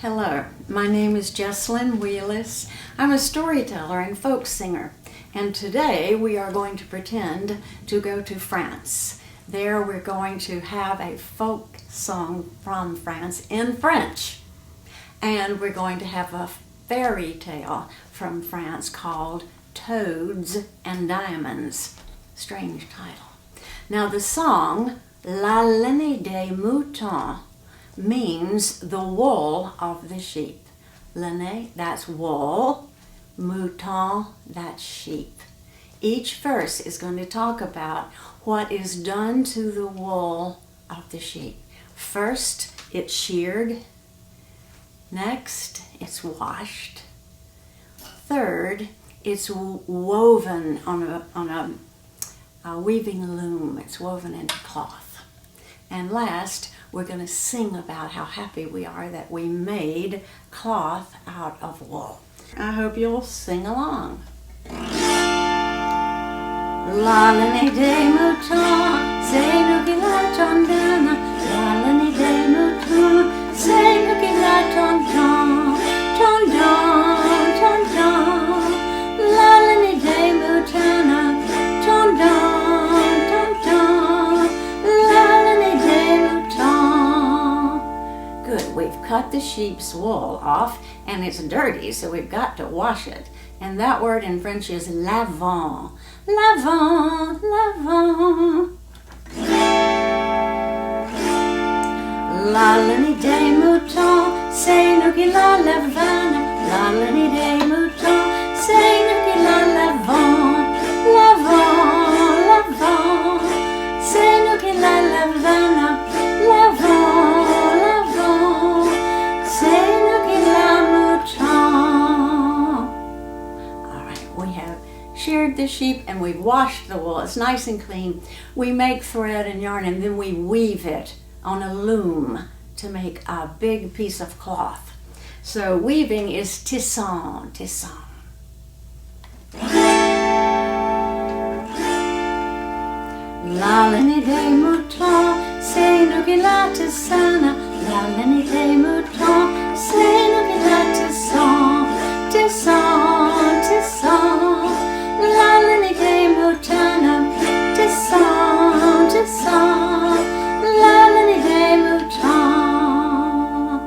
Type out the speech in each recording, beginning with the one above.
Hello, my name is Jessalyn Wheelis. I'm a storyteller and folk singer, and today we are going to pretend to go to France. There we're going to have a folk song from France in French, and we're going to have a fairy tale from France called Toads and Diamonds. Strange title. Now the song Laine Des Moutons means the wool of the sheep. Laine, that's wool. Mouton, that's sheep. Each verse is going to talk about what is done to the wool of the sheep. First, it's sheared. Next, it's washed. Third, it's woven on a weaving loom. It's woven into cloth. And last, we're going to sing about how happy we are that we made cloth out of wool. I hope you'll sing along. Laine des moutons, c'est nous qui l'attendons. Laine des moutons, c'est nous qui l'attendons. Tendons, tendons. Laine des moutons, tendons. We've cut the sheep's wool off and it's dirty, so we've got to wash it. And that word in French is lavons. Lavons, lavons. La laine des moutons, c'est nous qui la lavons. La laine des moutons, c'est nous qui la lavons. Lavons, lavons, c'est nous qui la lavons. Lavons. Sheared the sheep and we've washed the wool. It's nice and clean. We make thread and yarn and then we weave it on a loom to make a big piece of cloth. So weaving is tisson, tisson. La laine des moutons, c'est nous qui la tissons. La laine des moutons, c'est nous qui la tissons. Tisson, tisson. La laine des moutons, tisson, tisson. La laine des moutons.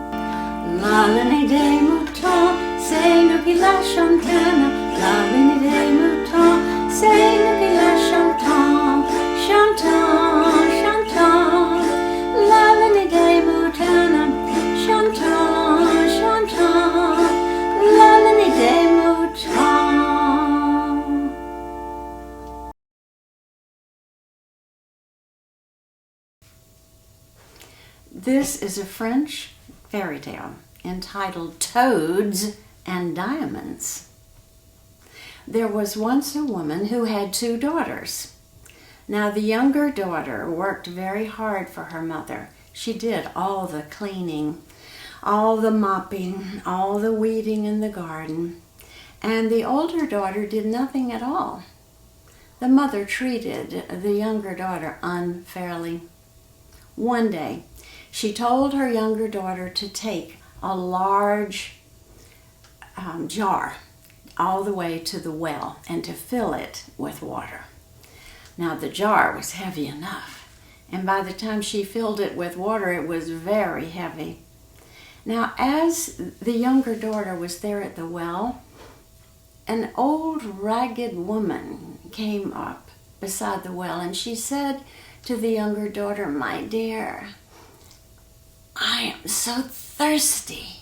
La laine des moutons, c'est nous qui la chantons. La laine des moutons, c'est nous qui la chantons. Chantons, chantons. La laine des moutons, chantons, chantons. La laine des moutons. This is a French fairy tale entitled Toads and Diamonds. There was once a woman who had 2 daughters. Now the younger daughter worked very hard for her mother. She did all the cleaning, all the mopping, all the weeding in the garden. And the older daughter did nothing at all. The mother treated the younger daughter unfairly. One day, she told her younger daughter to take a large jar all the way to the well and to fill it with water. Now the jar was heavy enough, and by the time she filled it with water, it was very heavy. Now as the younger daughter was there at the well, an old ragged woman came up beside the well and she said to the younger daughter, "My dear, I am so thirsty.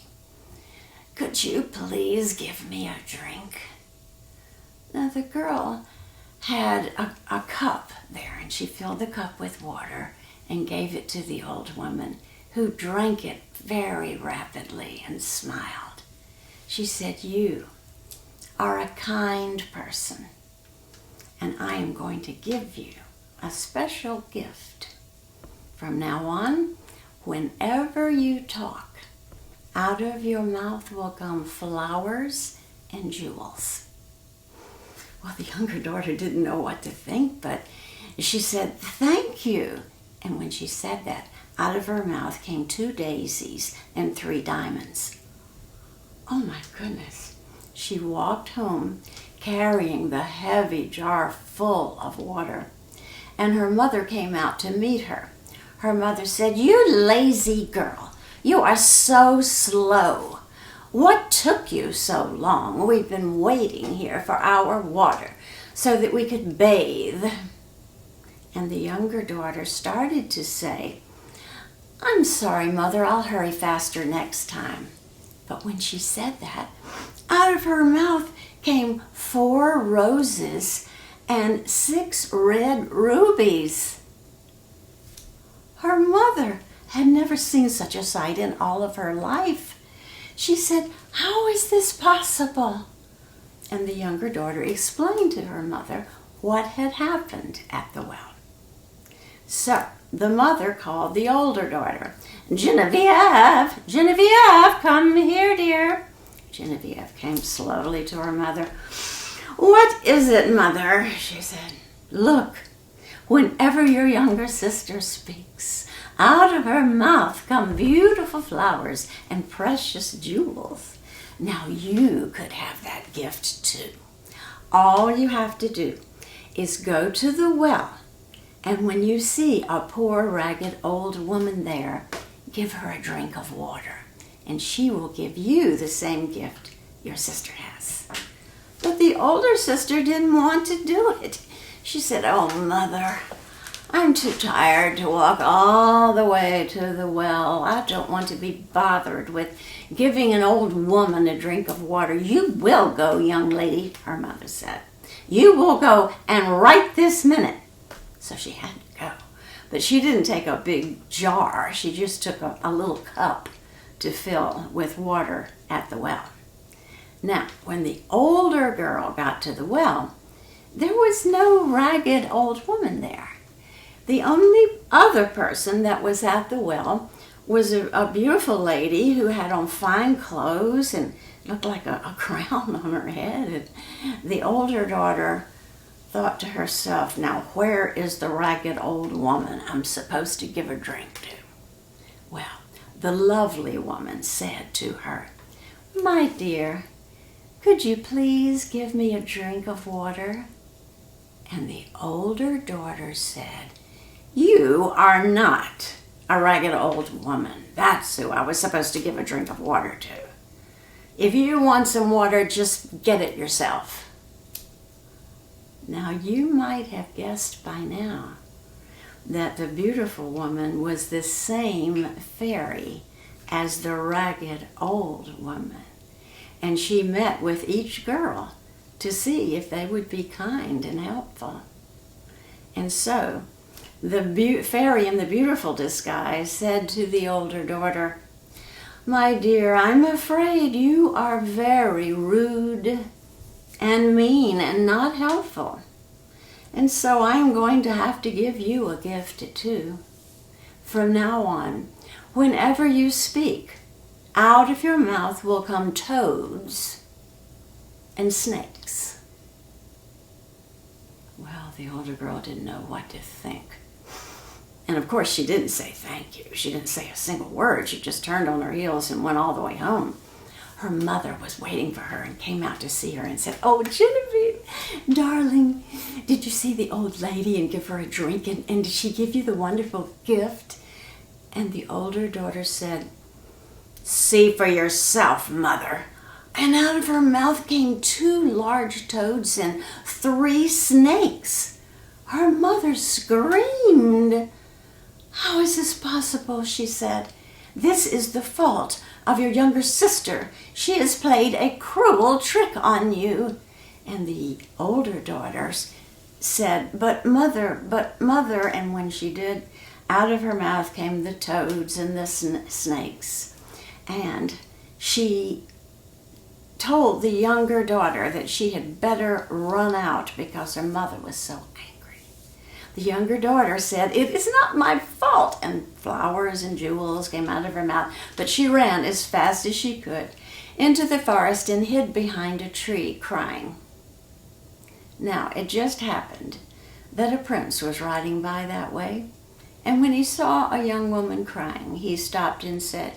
Could you please give me a drink?" Now the girl had a cup there and she filled the cup with water and gave it to the old woman, who drank it very rapidly and smiled. She said, "You are a kind person, and I am going to give you a special gift. From now on, whenever you talk, out of your mouth will come flowers and jewels." Well, the younger daughter didn't know what to think, but she said, "Thank you." And when she said that, out of her mouth came 2 daisies and 3 diamonds. Oh my goodness. She walked home carrying the heavy jar full of water, and her mother came out to meet her. Her mother said, "You lazy girl, you are so slow. What took you so long? We've been waiting here for our water so that we could bathe." And the younger daughter started to say, "I'm sorry, Mother, I'll hurry faster next time." But when she said that, out of her mouth came 4 roses and 6 red rubies. Her mother had never seen such a sight in all of her life. She said, "How is this possible?" And the younger daughter explained to her mother what had happened at the well. So the mother called the older daughter. "Genevieve, Genevieve, come here, dear." Genevieve came slowly to her mother. "What is it, Mother?" she said. "Look, whenever your younger sister speaks, out of her mouth come beautiful flowers and precious jewels. Now you could have that gift too. All you have to do is go to the well, and when you see a poor, ragged old woman there, give her a drink of water, and she will give you the same gift your sister has." But the older sister didn't want to do it. She said, "Oh, Mother, I'm too tired to walk all the way to the well. I don't want to be bothered with giving an old woman a drink of water." "You will go, young lady," her mother said. "You will go, and right this minute." So she had to go. But she didn't take a big jar. She just took a little cup to fill with water at the well. Now, when the older girl got to the well, there was no ragged old woman there. The only other person that was at the well was a beautiful lady who had on fine clothes and looked like a crown on her head. And the older daughter thought to herself, "Now where is the ragged old woman I'm supposed to give a drink to?" Well, the lovely woman said to her, "My dear, could you please give me a drink of water?" And the older daughter said, "You are not a ragged old woman. That's who I was supposed to give a drink of water to. If you want some water, just get it yourself." Now you might have guessed by now that the beautiful woman was the same fairy as the ragged old woman. And she met with each girl to see if they would be kind and helpful. And so the fairy in the beautiful disguise said to the older daughter, "My dear, I'm afraid you are very rude and mean and not helpful. And so I'm going to have to give you a gift too. From now on, whenever you speak, out of your mouth will come toads and snakes." Well, the older girl didn't know what to think. And of course, she didn't say thank you. She didn't say a single word. She just turned on her heels and went all the way home. Her mother was waiting for her and came out to see her and said, "Oh, Genevieve, darling, did you see the old lady and give her a drink? And did she give you the wonderful gift?" And the older daughter said, "See for yourself, Mother." And out of her mouth came 2 large toads and 3 snakes. Her mother screamed. "How is this possible?" she said. "This is the fault of your younger sister. She has played a cruel trick on you." And the older daughters said, but mother," and when she did, out of her mouth came the toads and the snakes. And she told the younger daughter that she had better run out because her mother was so angry. The younger daughter said, "It is not my fault," and flowers and jewels came out of her mouth, but she ran as fast as she could into the forest and hid behind a tree, crying. Now, it just happened that a prince was riding by that way, and when he saw a young woman crying, he stopped and said,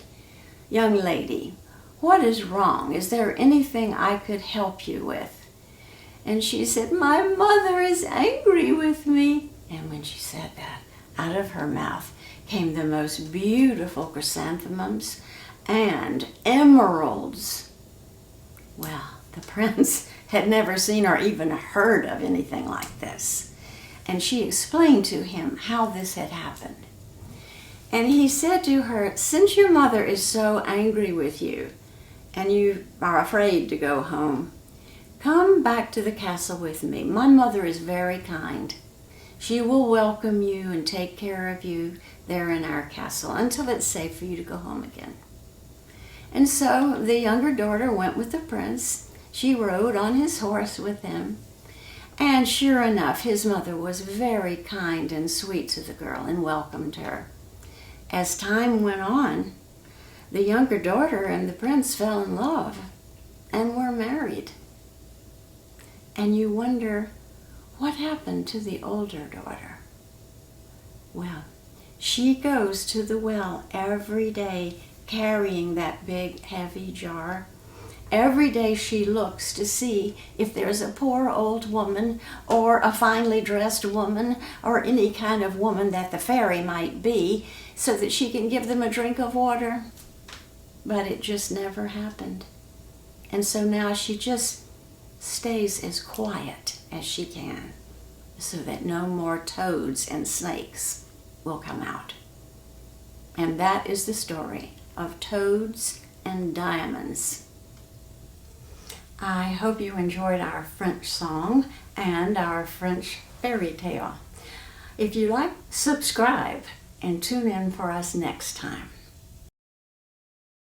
"Young lady, What is wrong? Is there anything I could help you with? And she said, my mother is angry with me. And when she said that, out of her mouth came the most beautiful chrysanthemums and emeralds. Well, the prince had never seen or even heard of anything like this. And she explained to him how this had happened. And he said to her, since your mother is so angry with you and you are afraid to go home, come back to the castle with me. My mother is very kind. She will welcome you and take care of you there in our castle until it's safe for you to go home again. And so the younger daughter went with the prince. She rode on his horse with him. And sure enough, his mother was very kind and sweet to the girl and welcomed her. As time went on, the younger daughter and the prince fell in love and were married. And you wonder, what happened to the older daughter? Well, she goes to the well every day carrying that big, heavy jar. Every day she looks to see if there's a poor old woman or a finely dressed woman or any kind of woman that the fairy might be so that she can give them a drink of water. But it just never happened. And so now she just stays as quiet as she can so that no more toads and snakes will come out. And that is the story of Toads and Diamonds. I hope you enjoyed our French song and our French fairy tale. If you like, subscribe and tune in for us next time.